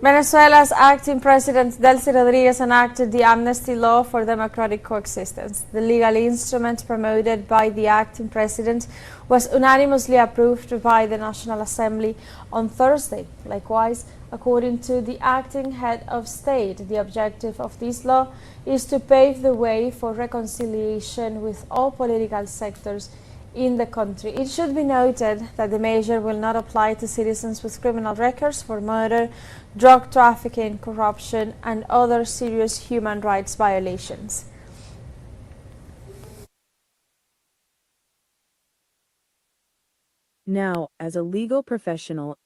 Venezuela's acting president Delcy Rodriguez enacted the amnesty law for democratic coexistence. The legal instrument promoted by the acting president was unanimously approved by the National Assembly on Thursday. Likewise, according to the acting head of state, the objective of this law is to pave the way for reconciliation with all political sectors in the country. It should be noted that the measure will not apply to citizens with criminal records for murder, drug trafficking, corruption, and other serious human rights violations. Now, as a legal professional,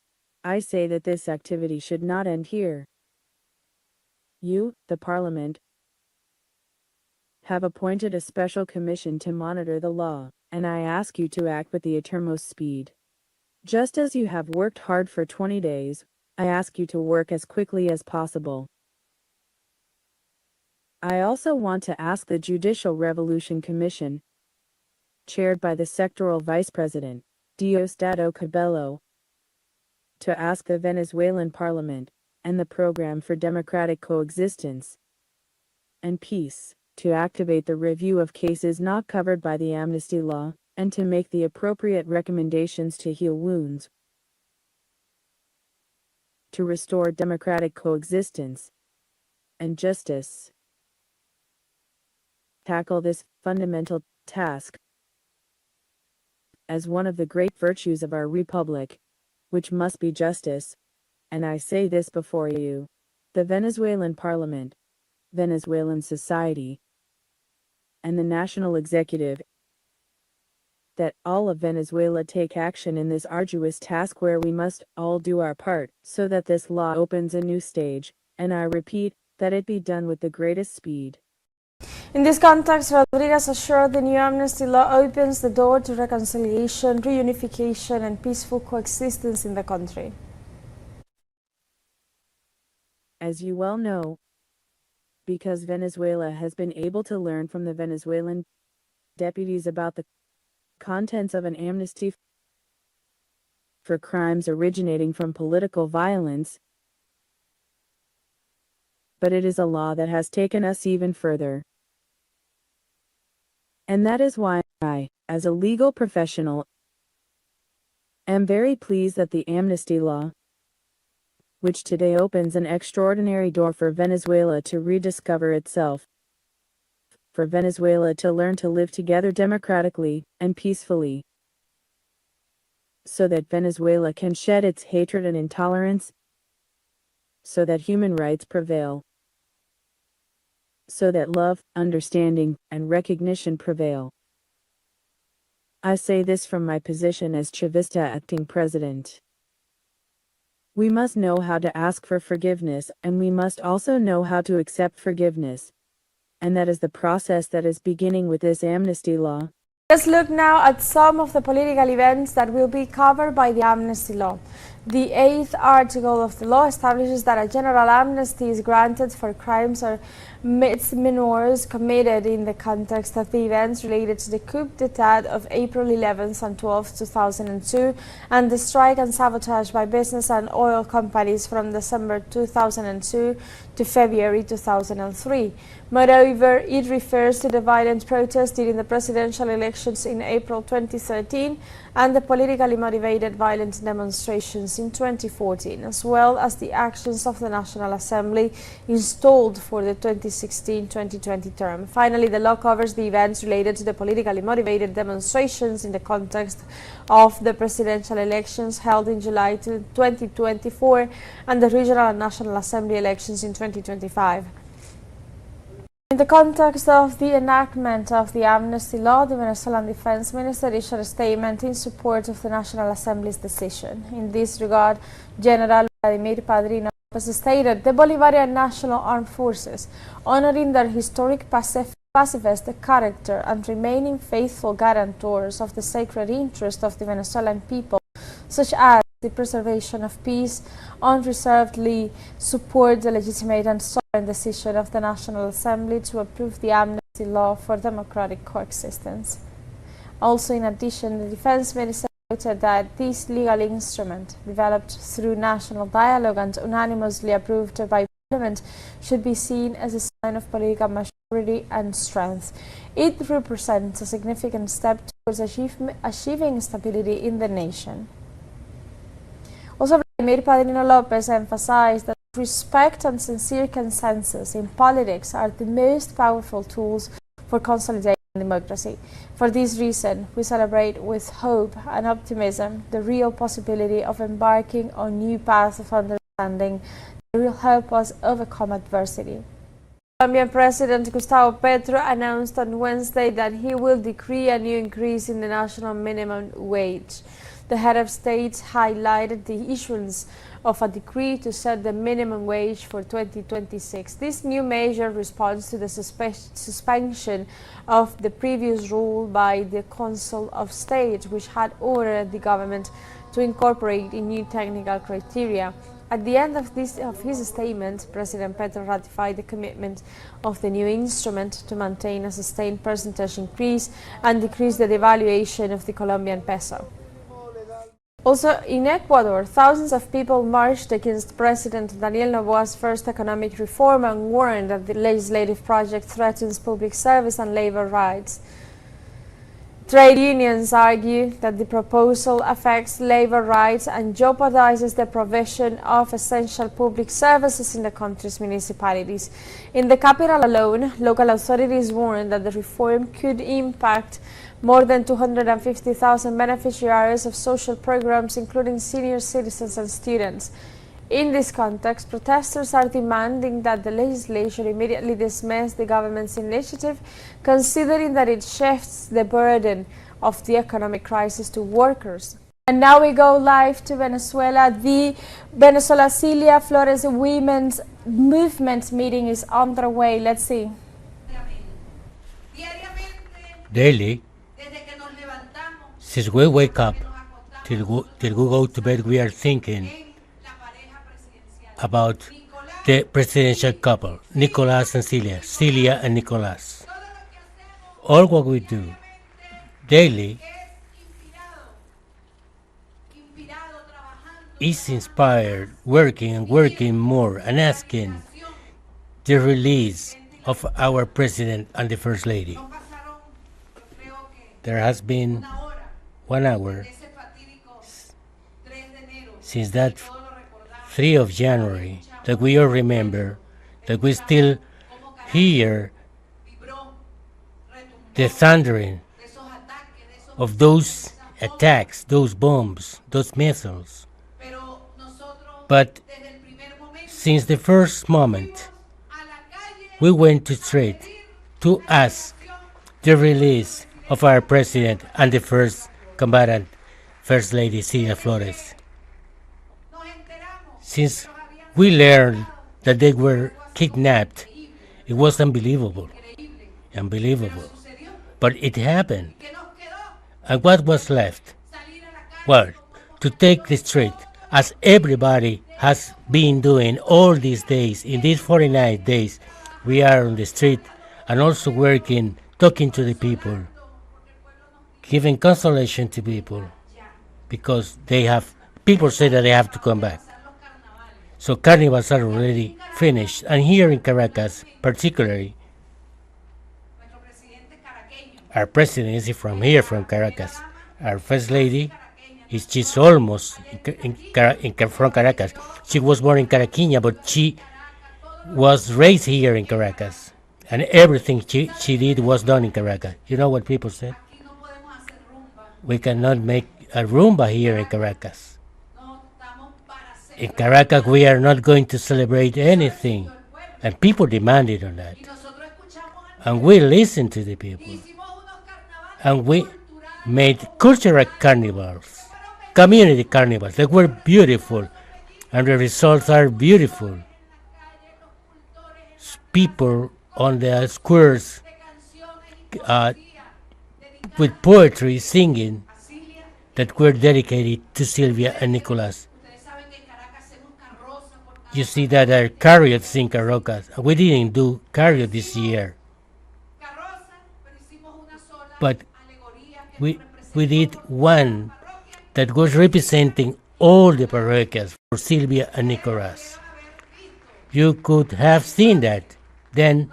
I say that this activity should not end here. You, the Parliament, have appointed a special commission to monitor the law, and I ask you to act with the uttermost speed. Just as you have worked hard for 20 days, I ask you to work as quickly as possible. I also want to ask the Judicial Revolution Commission, chaired by the sectoral Vice President, Diosdado Cabello, to ask the Venezuelan Parliament and the Program for Democratic Coexistence and Peace to activate the review of cases not covered by the amnesty law and to make the appropriate recommendations to heal wounds, to restore democratic coexistence and justice. Tackle this fundamental task as one of the great virtues of our republic, which must be justice, and I say this before you, the Venezuelan Parliament, Venezuelan society, and the national executive, that all of Venezuela take action in this arduous task where we must all do our part, so that this law opens a new stage, and I repeat, that it be done with the greatest speed. In this context, Rodriguez assured the new amnesty law opens the door to reconciliation, reunification, and peaceful coexistence in the country. As you well know, because Venezuela has been able to learn from the Venezuelan deputies about the contents of an amnesty for crimes originating from political violence, but it is a law that has taken us even further. And that is why I, as a legal professional, am very pleased that the amnesty law, which today opens an extraordinary door for Venezuela to rediscover itself, for Venezuela to learn to live together democratically and peacefully, so that Venezuela can shed its hatred and intolerance, so that human rights prevail, so that love, understanding, and recognition prevail. I say this from my position as Chavista acting president. We must know how to ask for forgiveness, and we must also know how to accept forgiveness. And that is the process that is beginning with this amnesty law. Let's look now at some of the political events that will be covered by the amnesty law. The 8th article of the law establishes that a general amnesty is granted for crimes or misdemeanors committed in the context of the events related to the coup d'etat of April 11th and 12th, 2002, and the strike and sabotage by business and oil companies from December 2002 to February 2003. Moreover, it refers to the violent protests during the presidential elections in April 2013 and the politically motivated violent demonstrations in 2014, as well as the actions of the National Assembly installed for the 2016-2020 term. Finally, the law covers the events related to the politically motivated demonstrations in the context of the presidential elections held in July 2024 and the regional and National Assembly elections in 2025. In the context of the enactment of the amnesty law, the Venezuelan Defense Minister issued a statement in support of the National Assembly's decision. In this regard, General Vladimir Padrino stated, the Bolivarian National Armed Forces, honoring their historic pacifist character and remaining faithful guarantors of the sacred interest of the Venezuelan people, such as the preservation of peace, unreservedly support the legitimate and sovereign decision of the National Assembly to approve the amnesty law for democratic coexistence. Also, in addition, the Defense Minister noted that this legal instrument, developed through national dialogue and unanimously approved by Parliament, should be seen as a sign of political maturity and strength. It represents a significant step towards achieving stability in the nation. Also, Vladimir Padrino Lopez emphasized that respect and sincere consensus in politics are the most powerful tools for consolidating democracy. For this reason, we celebrate with hope and optimism the real possibility of embarking on new paths of understanding that will help us overcome adversity. Colombian President Gustavo Petro announced on Wednesday that he will decree a new increase in the national minimum wage. The head of state highlighted the issuance of a decree to set the minimum wage for 2026. This new measure responds to the suspension of the previous rule by the Council of State, which had ordered the government to incorporate in new technical criteria. At the end of his statement, President Petro ratified the commitment of the new instrument to maintain a sustained percentage increase and decrease the devaluation of the Colombian peso. Also, in Ecuador, thousands of people marched against President Daniel Noboa's first economic reform and warned that the legislative project threatens public service and labor rights. Trade unions argue that the proposal affects labor rights and jeopardizes the provision of essential public services in the country's municipalities. In the capital alone, local authorities warned that the reform could impact more than 250,000 beneficiaries of social programs, including senior citizens and students. In this context, protesters are demanding that the legislature immediately dismiss the government's initiative, considering that it shifts the burden of the economic crisis to workers. And now we go live to Venezuela. The Venezuela Celia Flores Women's Movement meeting is underway. Let's see. Daily, since we wake up till we go to bed, we are thinking about the presidential couple, Nicolas and Celia and Nicolas. All what we do daily is inspired, working more, and asking the release of our president and the first lady. There has been 1 hour since that 3 of January that we all remember, that we still hear the thundering of those attacks, those bombs, those missiles. But since the first moment, we went to street to ask the release of our president and the first combatant, First Lady Celia Flores. Since we learned that they were kidnapped, it was unbelievable. But it happened. And what was left? Well, to take the street, as everybody has been doing all these days. In these 49 days, we are on the street and also working, talking to the people, giving consolation to people, because people say that they have to come back. So carnivals are already finished, and here in Caracas, particularly, our president is from from Caracas. Our first lady she's almost from Caracas. She was born in Caraqueña, but she was raised here in Caracas, and everything she did was done in Caracas. You know what people said? We cannot make a rumba here in Caracas. In Caracas, we are not going to celebrate anything, and people demanded on that. And we listened to the people, and we made cultural carnivals, community carnivals that were beautiful, and the results are beautiful. People on the squares with poetry singing that were dedicated to Sylvia and Nicolas. You see that there are chariots in Caracas. We didn't do chariot this year, but we did one that was representing all the parroquias for Silvia and Nicolas. You could have seen that. Then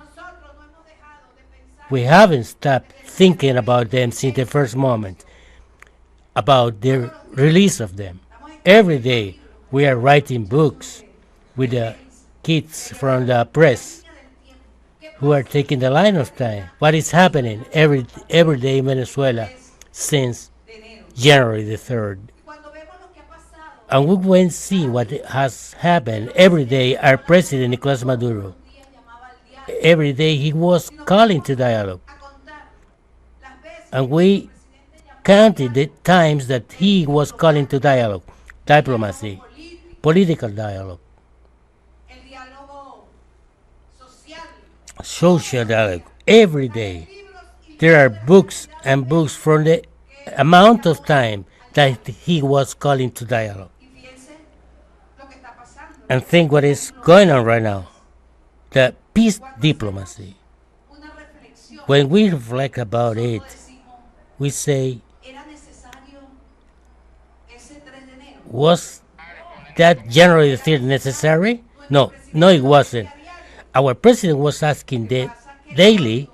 we haven't stopped thinking about them since the first moment, about the release of them. Every day we are writing books with the kids from the press who are taking the line of time. What is happening every day in Venezuela since January the 3rd. And we went and see what has happened every day. Our president, Nicolas Maduro, every day he was calling to dialogue. And we counted the times that he was calling to dialogue, diplomacy, political dialogue, social dialogue, every day. There are books and books from the amount of time that he was calling to dialogue. And think what is going on right now. The peace diplomacy. When we reflect about it, we say, was that January the 3rd necessary? No, it wasn't. Our president was asking daily.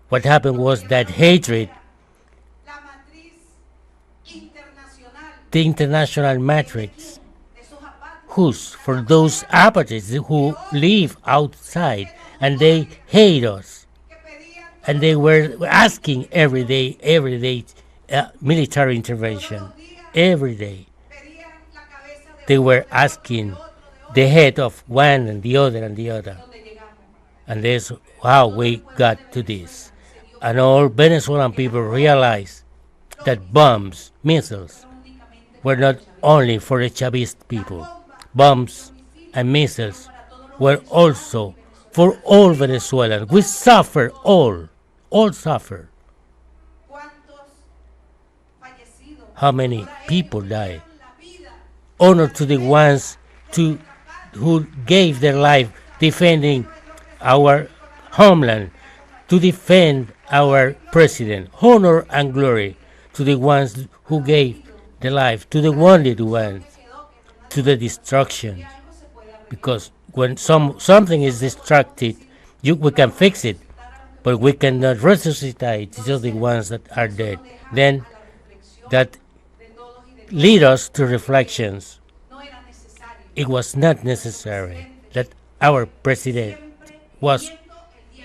What happened was that hatred, the international matrix, for those apaches who live outside and they hate us. And they were asking every day, military intervention. Every day. They were asking the head of one and the other and the other. And that's how we got to this. And all Venezuelan people realized that bombs, missiles, were not only for the Chavist people. Bombs and missiles were also for all Venezuelans. We suffer, all suffer. How many people died? Honor to the ones who gave their life defending our homeland, to defend our president. Honor and glory to the ones who gave their life, to the wounded ones, to the destruction. Because when something is destructed, we can fix it, but we cannot resuscitate just the ones that are dead. Then that lead us to reflections. It was not necessary that our president was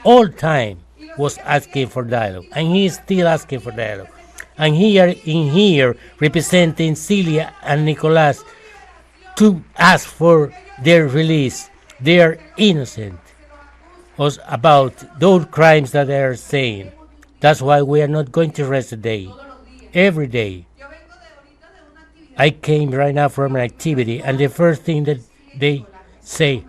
all time was asking for dialogue, and he is still asking for dialogue. And here representing Celia and Nicolas to ask for their release. They are innocent was about those crimes that they are saying. That's why we are not going to rest a day. Every day. I came right now from an activity, and the first thing that they say,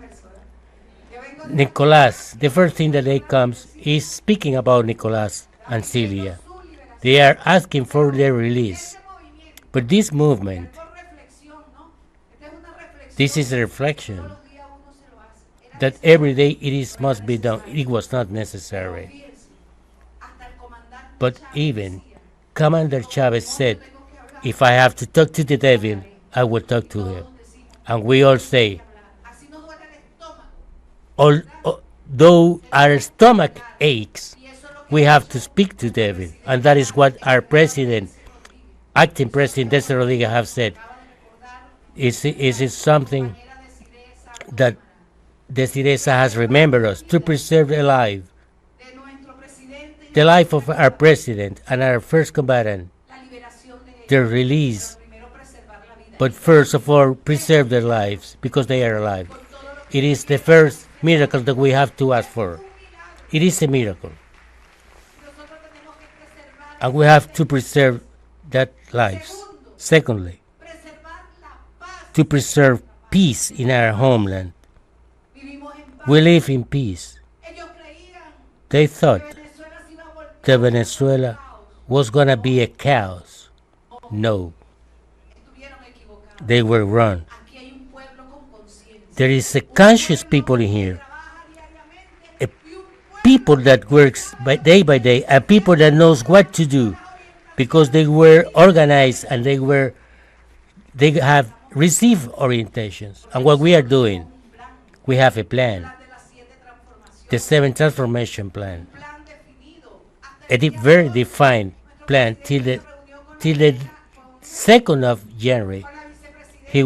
Nicolas, the first thing that they comes is speaking about Nicolas and Celia. They are asking for their release. But this movement, this is a reflection that every day must be done. It was not necessary. But even Commander Chavez said, if I have to talk to the devil, I will talk to him. And we all say, though our stomach aches, we have to speak to the devil. And that is what our president, acting president Desi Rodriguez, have said. Is it something that Desireza has remembered us to preserve alive the life of our president and our first combatant, their release, but first of all preserve their lives because they are alive. It is the first miracle that we have to ask for. It is a miracle, and we have to preserve that lives. Secondly, to preserve peace in our homeland. We live in peace. They thought that Venezuela was going to be a chaos. No, they were wrong. There is a conscious people in here, a people that works day by day, a people that knows what to do, because they were organized and they were they have received orientations. And what we are doing, we have a plan, the 7 transformation plan, very defined plan till the 2nd of January. He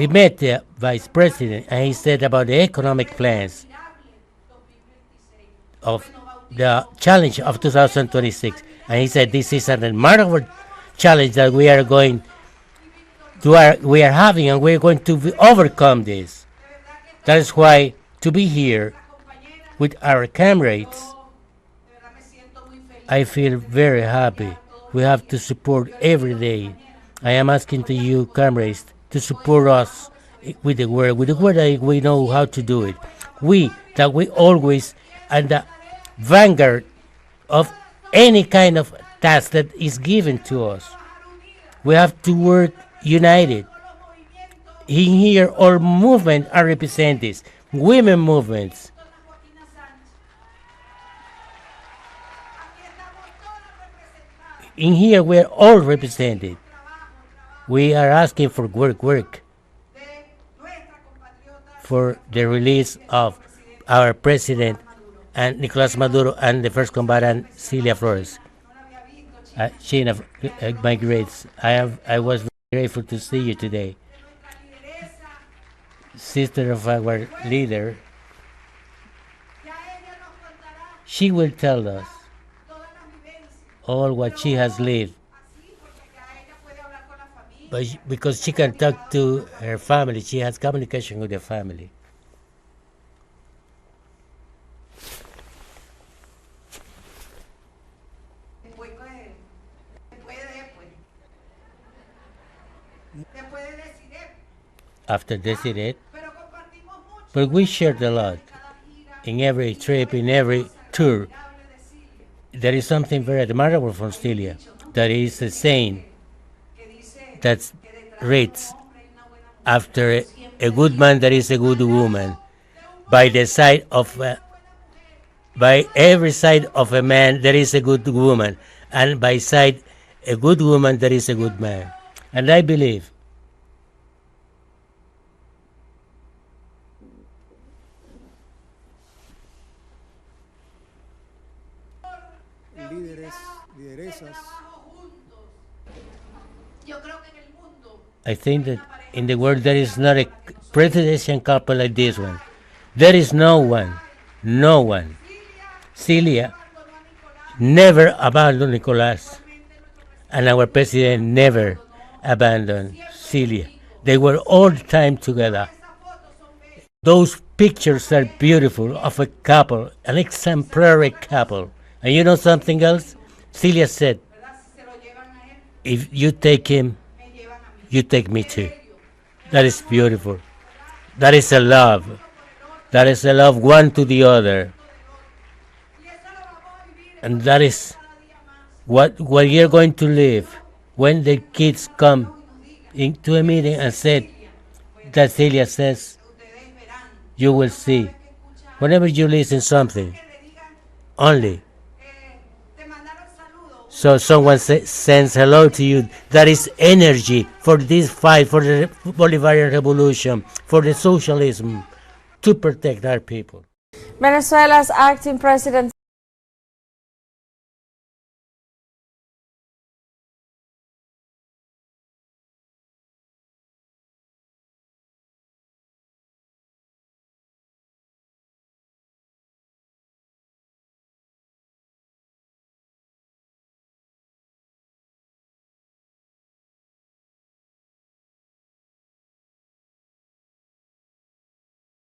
met the vice president and he said about the economic plans of the challenge of 2026. And he said this is a remarkable challenge that we are having, and we're going to overcome this. That is why to be here with our comrades, I feel very happy. We have to support every day. I am asking to you, comrades, to support us with the word that we know how to do it. We always at the vanguard of any kind of task that is given to us. We have to work united. In here, all movements are represented. Women movements. In here, we're all represented. We are asking for work, for the release of our president and Nicolas Maduro and the first combatant Celia Flores. She migrates. I was very grateful to see you today. Sister of our leader, she will tell us all what she has lived, but because she can talk to her family, she has communication with the family. After Desiree, but we shared a lot in every trip, in every tour. There is something very admirable from Celia. That is a saying that reads, after a good man there is a good woman. By every side of a man there is a good woman, and by side a good woman there is a good man. And I believe I think that in the world there is not a presidential couple like this one. There is no one. Celia never abandoned Nicolas, and our president never abandoned Celia. They were all the time together. Those pictures are beautiful of a couple, an exemplary couple. And you know something else? Celia said, if you take him, you take me too. That is beautiful. That is a love. That is a love one to the other. And that is what you're going to live when the kids come into a meeting and said that Celia says, you will see. Whenever you listen something, only so someone sends hello to you, that is energy for this fight, for the Bolivarian revolution, for the socialism, to protect our people. Venezuela's acting president